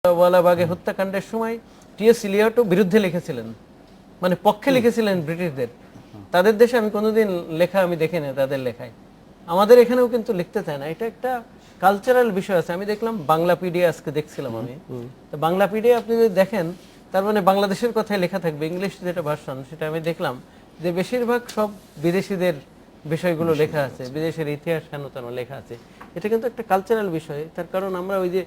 ওয়ালাবাগে হত্যাকাণ্ডের সময় টি.এস. ইলিয়টও বিরুদ্ধে লিখেছিলেন, মানে পক্ষে লিখেছিলেন ব্রিটিশদের। তাদের দেশে আমি কোনোদিন লেখা আমি দেখিনি তাদের লেখায়, আমাদের এখানেও কিন্তু লিখতে চায় না। এটা একটা কালচারাল বিষয় আছে। আমি দেখলাম বাংলাপিডিয়া, আজকে দেখছিলাম আমি, তো বাংলাপিডিয়া আপনি যদি দেখেন তার মানে বাংলাদেশের কথাই লেখা থাকবে, ইংলিশ যেটা ভার্সন সেটা আমি দেখলাম যে বেশিরভাগ সব বিদেশিদের বিষয়গুলো লেখা আছে, বিদেশের ইতিহাস হেন তেন লেখা আছে। এটা কিন্তু একটা কালচারাল বিষয়। তার কারণ আমরা ওই যে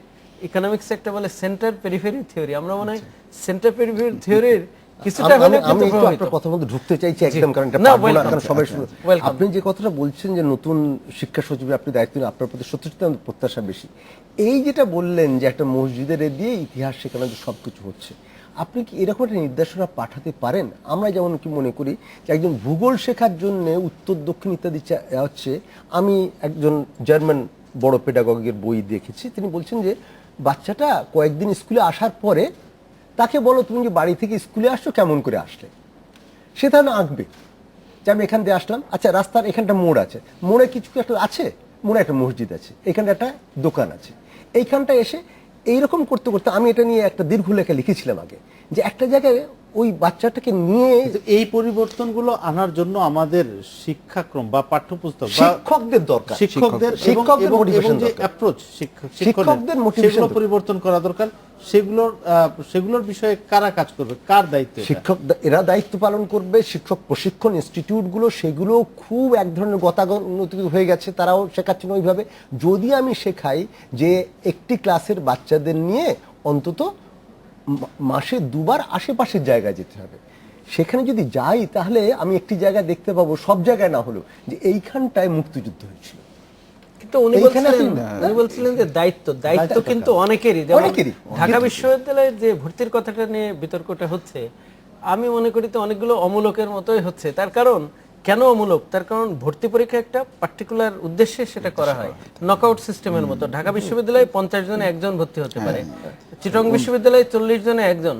ইকোনমিক্স একটা বলে সেন্টার পেরিফেরি থিওরি, আমরা মনে হয় সেন্টার পেরিফেরি থিওরির কিছুটা হলে আমি একটু আপনার কথার মধ্যে ঢুকতে চাইছি একদম, কারণ এটা পারবো না, কারণ সবাই আপনি যে কথাটা বলছেন যে নতুন শিক্ষা সচিবের আপনি দায়িত্ব নিয়ে আপনার প্রতি সত্যি প্রত্যাশা বেশি। এই যেটা বললেন যে একটা মসজিদের দিয়ে ইতিহাস শেখানো যে সবকিছু হচ্ছে, আপনি কি এরকম একটা নির্দেশনা পাঠাতে পারেন? আমরা যেমন কি মনে করি যে একজন ভূগোল শেখার জন্য উত্তর দক্ষিণ ইত্যাদি হচ্ছে। আমি একজন জার্মান বড় পেডাগগের বই দেখেছি, তিনি বলছেন যে বাচ্চাটা কয়েকদিন স্কুলে আসার পরে তাকে বলো তুমি যে বাড়ি থেকে স্কুলে আসছো কেমন করে আসলে, সে তাহলে আঁকবে যে আমি এখান দিয়ে আসলাম। আচ্ছা, রাস্তার এখানটা মোড় আছে, মোড়ে কিছু একটা আছে, মোড়ে একটা মসজিদ আছে, এখানে একটা দোকান আছে, এইখানটা এসে এইরকম করতে করতে আমি এটা নিয়ে একটা দীর্ঘ লেখা লিখেছিলাম আগে, যে একটা জায়গায় ওই বাচ্চাটাকে নিয়ে এই পরিবর্তনগুলো আনার জন্য আমাদের শিক্ষাক্রম বা পাঠ্যপুস্তক বা শিক্ষকদের দরকার, শিক্ষকদের শিক্ষকদের মোটিভেশন পরিবর্তন করা দরকার। সেগুলোর বিষয়ে কারা কাজ করবে, কার দায়িত্ব? শিক্ষক এরা দায়িত্ব পালন করবে। শিক্ষক প্রশিক্ষণ ইনস্টিটিউটগুলো সেগুলো খুব এক ধরনের গতাগতিক হয়ে গেছে, তারাও শেখাচ্ছেন ওইভাবে। যদি আমি শেখাই যে একটি ক্লাসের বাচ্চাদের নিয়ে অন্তত মাসে দুবার আশেপাশের জায়গায় যেতে হবে, সেখানে যদি যাই তাহলে আমি একটি জায়গায় দেখতে পাবো, সব জায়গায় না হলেও, যে এইখানটায় মুক্তিযুদ্ধ হয়েছিল। কিন্তু উনি বলছিলেন যে দায়িত্ব কিন্তু অনেকেরই। ঢাকা বিশ্ববিদ্যালয়ের যে ভর্তির কথাটা নিয়ে বিতর্কটা হচ্ছে, আমি মনে করি তো অনেকগুলো অমূলকের মতোই হচ্ছে। তার কারণ কেন অমূলক? তার কারণ ভর্তি পরীক্ষা একটা পার্টিকুলার উদ্দেশ্যে সেটা করা হয়, নকআউট সিস্টেমের মতো। ঢাকা বিশ্ববিদ্যালয়ে 50 জনে একজন ভর্তি হতে পারে, চিটং বিশ্ববিদ্যালয়ে 40 জনে একজন,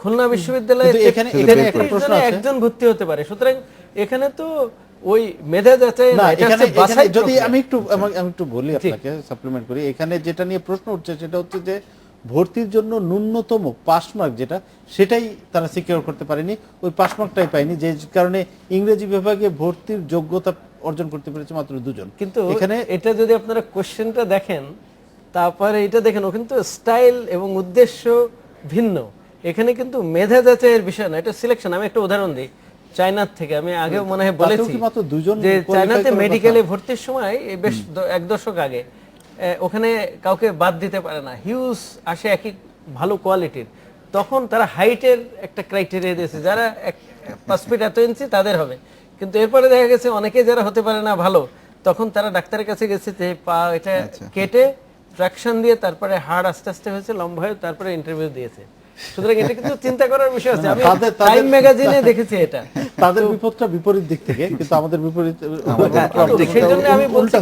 খুলনা বিশ্ববিদ্যালয়ে একজন ভর্তি হতে পারে। সুতরাং এখানে তো ওই মেধা যাচাই না, যদি আমি একটু বলি আপনাকে, সাপ্লিমেন্ট করি। এখানে যেটা নিয়ে প্রশ্ন উঠছে সেটা হচ্ছে যে ভর্তির জন্য ন্যূনতম পাস মার্ক যেটা, সেটাই তারা সিকিউর করতে পারেনি, ওই পাস মার্কটাই পায়নি, যে কারণে ইংরেজি বিভাগে ভর্তির যোগ্যতা অর্জন করতে পেরেছে মাত্র 2 জন। কিন্তু এখানে এটা যদি আপনারা কোশ্চেনটা দেখেন, তারপরে এটা দেখেন, ও কিন্তু স্টাইল এবং উদ্দেশ্য ভিন্ন। এখানে কিন্তু মেধা যাচাইয়ের বিষয় না, এটা সিলেকশন। আমি একটা উদাহরণ দিই চায়নার থেকে। আমি আগেও মনে হয় বলেছি যে চায়নাতে মেডিকেলে ভর্তির সময় বেশ 1 দশক আগে ওখানে কাউকে বাদ দিতে পারে না, হিউজ আসে একই ভালো কোয়ালিটির। তখন তারা হাইটের একটা ক্রাইটেরিয়া দিয়েছে, যারা 5 ফিট এত ইঞ্চি তাদের হবে। কিন্তু এরপরে দেখা গেছে অনেকে যারা হতে পারে না ভালো, তখন তারা ডাক্তারের কাছে গেছে যে পা এটা কেটে ট্রাকশন দিয়ে তারপরে হাড় আস্তে আস্তে হয়েছে, লম্বা হয়ে তারপরে ইন্টারভিউ দিয়েছে। সুতরাং এটা কিন্তু চিন্তা করার বিষয় আছে। আমি টাইম ম্যাগাজিনে দেখেছি এটা। তাদের বিপদটা বিপরীত দিক থেকে, কিন্তু আমাদের বিপরীত। সেই জন্য আমি বলছি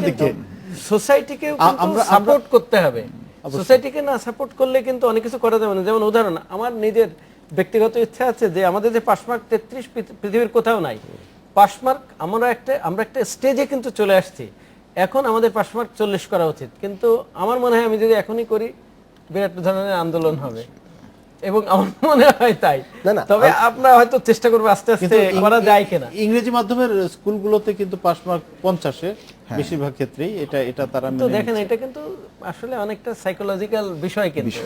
সোসাইটিকে সাপোর্ট করতে হবে। সোসাইটিকে না সাপোর্ট করলে কিন্তু অনেক কিছু করা যাবে না। যেমন উদাহরণ, আমার নিজের ব্যক্তিগত ইচ্ছা আছে যে আমাদের যে পাস মার্ক 33 পৃথিবীর কোথাও নাই। পাস মার্ক আমরা একটা স্টেজে কিন্তু চলে আসছি, এখন আমাদের পাস মার্ক 40 করা উচিত। কিন্তু আমার মনে হয় আমি যদি এখনই করি বিরাট ধরনের আন্দোলন হবে, এবং আমার মনে হয় তাই। তবে আমরা হয়তো চেষ্টা করবো আস্তে আস্তে করা যায় কিনা। ইংরেজি মাধ্যমের স্কুলগুলোতে কিন্তু পাস মার্ক 50-এ বেশিরভাগ ক্ষেত্রেই এটা তারা দেখেন। এটা কিন্তু আসলে অনেকটা সাইকোলজিক্যাল বিষয়, কিন্তু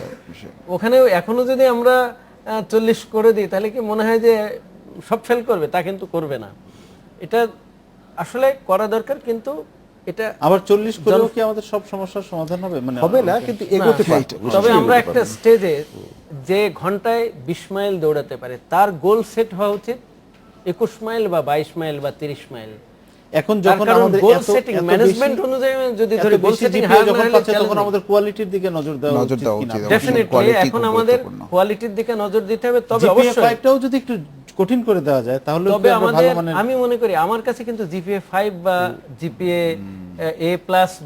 ওখানে এখনো যদি আমরা 40 করে দিই তাহলে কি মনে হয় যে সব ফেল করবে? তা কিন্তু করবে না। এটা আসলে করা দরকার, কিন্তু এটা আবার 40 করেও কি আমাদের সব সমস্যার সমাধান হবে? মানে হবে না, কিন্তু এগোতে পারে। তবে আমরা একটা স্টেজে যে ঘন্টায় 20 মাইল দৌড়াতে পারে, তার গোল সেট হওয়া উচিত 21 মাইল বা 22 মাইল বা 30 মাইল। এখন যখন আমাদের গোল সেটিং ম্যানেজমেন্ট অনুযায়ী যদি ধরে গোল সেটিং যখন পাচ্ছে, তখন আমাদের কোয়ালিটির দিকে নজর দেওয়া উচিত। ডেফিনেটলি এখন আমাদের কোয়ালিটির দিকে নজর দিতে হবে। তবে অবশ্যই ফাইভটাও যদি একটু কঠিন করে দেওয়া যায় তাহলে আমি মনে করি আমার কাছে কিন্তু জিপিএ 5 বা জিপিএ A+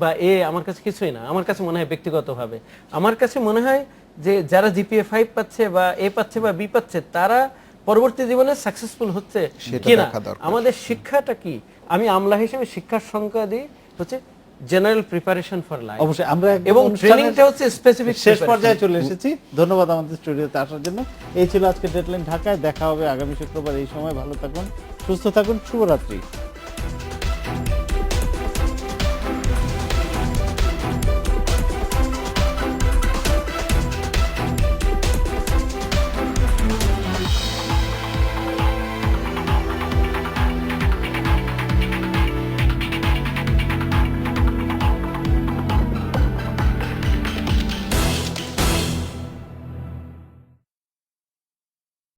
বা A আমার কাছে কিছুই না। আমার কাছে মনে হয় ব্যক্তিগতভাবে আমার কাছে মনে হয় যে যারা জিপিএ 5 পাচ্ছে বা A পাচ্ছে বা B পাচ্ছে, তারা পরবর্তী জীবনে সাকসেসফুল হচ্ছে কিনা। আমাদের শিক্ষাটা কি? আমি আমলা হিসেবে শিক্ষার সংজ্ঞা দিই হচ্ছে জেনারেল প্রিপারেশন ফর লাইফ। অবশ্যই আমরা একদম এবং অনুষ্ঠানের ট্রেনিংটা হচ্ছে স্পেসিফিক শেষ পর্যায়ে চলে এসেছি। ধন্যবাদ আমাদের স্টুডিওতে আসার জন্য। এই ছিল আজকে ডেডলাইন ঢাকায়। দেখা হবে আগামী শুক্রবার এই সময়। ভালো থাকুন, সুস্থ থাকুন, শুভরাত্রি।